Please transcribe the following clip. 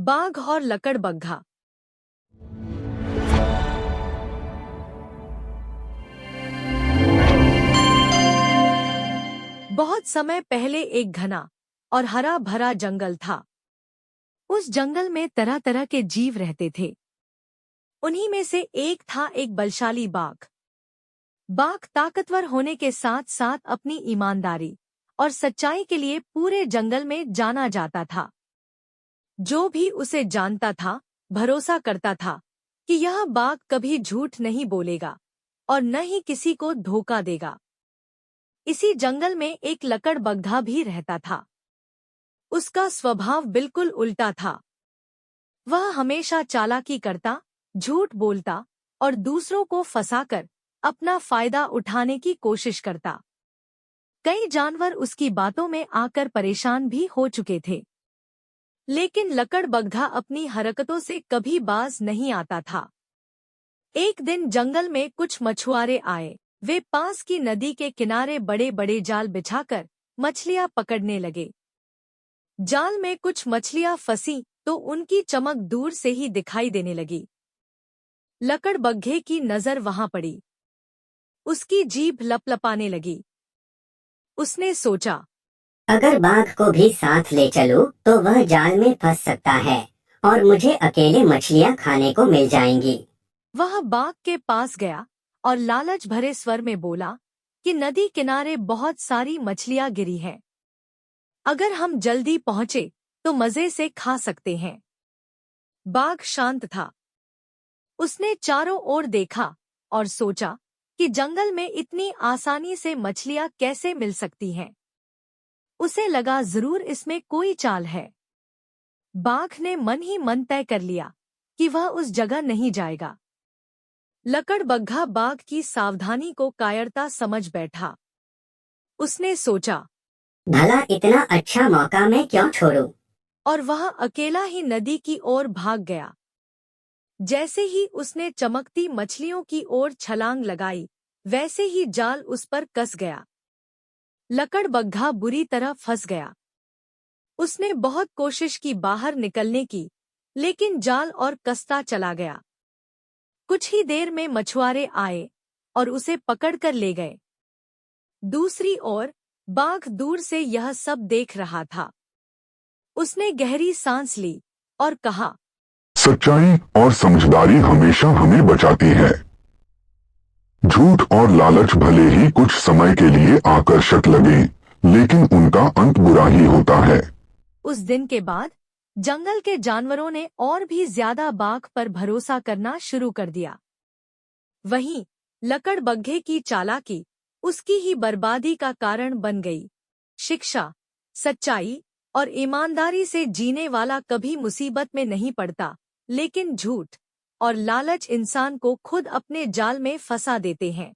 बाघ और लकड़बग्घा। बहुत समय पहले एक घना और हरा भरा जंगल था। उस जंगल में तरह तरह के जीव रहते थे। उन्हीं में से एक था एक बलशाली बाघ। बाघ ताकतवर होने के साथ साथ अपनी ईमानदारी और सच्चाई के लिए पूरे जंगल में जाना जाता था। जो भी उसे जानता था भरोसा करता था कि यह बाघ कभी झूठ नहीं बोलेगा और न ही किसी को धोखा देगा। इसी जंगल में एक लकड़बग्घा भी रहता था। उसका स्वभाव बिल्कुल उल्टा था। वह हमेशा चालाकी करता, झूठ बोलता और दूसरों को फंसाकर अपना फायदा उठाने की कोशिश करता। कई जानवर उसकी बातों में आकर परेशान भी हो चुके थे, लेकिन लकड़बग्घा अपनी हरकतों से कभी बाज नहीं आता था। एक दिन जंगल में कुछ मछुआरे आए। वे पास की नदी के किनारे बड़े बड़े जाल बिछाकर मछलियां पकड़ने लगे। जाल में कुछ मछलियां फंसी तो उनकी चमक दूर से ही दिखाई देने लगी। लकड़बग्घे की नजर वहां पड़ी। उसकी जीभ लपलपाने लगी। उसने सोचा, अगर बाघ को भी साथ ले चलूं तो वह जाल में फंस सकता है और मुझे अकेले मछलियां खाने को मिल जाएंगी। वह बाघ के पास गया और लालच भरे स्वर में बोला कि नदी किनारे बहुत सारी मछलियां गिरी हैं। अगर हम जल्दी पहुंचे तो मजे से खा सकते हैं। बाघ शांत था। उसने चारों ओर देखा और सोचा कि जंगल में इतनी आसानी से मछलियां कैसे मिल सकती हैं। उसे लगा जरूर इसमें कोई चाल है। बाघ ने मन ही मन तय कर लिया कि वह उस जगह नहीं जाएगा। लकड़बग्घा बाघ की सावधानी को कायरता समझ बैठा। उसने सोचा, भला इतना अच्छा मौका मैं क्यों छोड़ूं? और वह अकेला ही नदी की ओर भाग गया। जैसे ही उसने चमकती मछलियों की ओर छलांग लगाई, वैसे ही जाल उस पर कस गया। लकड़बग्घा बुरी तरह फंस गया। उसने बहुत कोशिश की बाहर निकलने की, लेकिन जाल और कसता चला गया। कुछ ही देर में मछुआरे आए और उसे पकड़कर ले गए। दूसरी ओर बाघ दूर से यह सब देख रहा था। उसने गहरी सांस ली और कहा, सच्चाई और समझदारी हमेशा हमें बचाती है। झूठ और लालच भले ही कुछ समय के लिए आकर्षक लगे, लेकिन उनका अंत बुरा ही होता है। उस दिन के बाद जंगल के जानवरों ने और भी ज्यादा बाघ पर भरोसा करना शुरू कर दिया। वहीं लकड़बग्घे की चालाकी उसकी ही बर्बादी का कारण बन गई। शिक्षा, सच्चाई और ईमानदारी से जीने वाला कभी मुसीबत में नहीं पड़ता, लेकिन झूठ और लालच इंसान को खुद अपने जाल में फंसा देते हैं।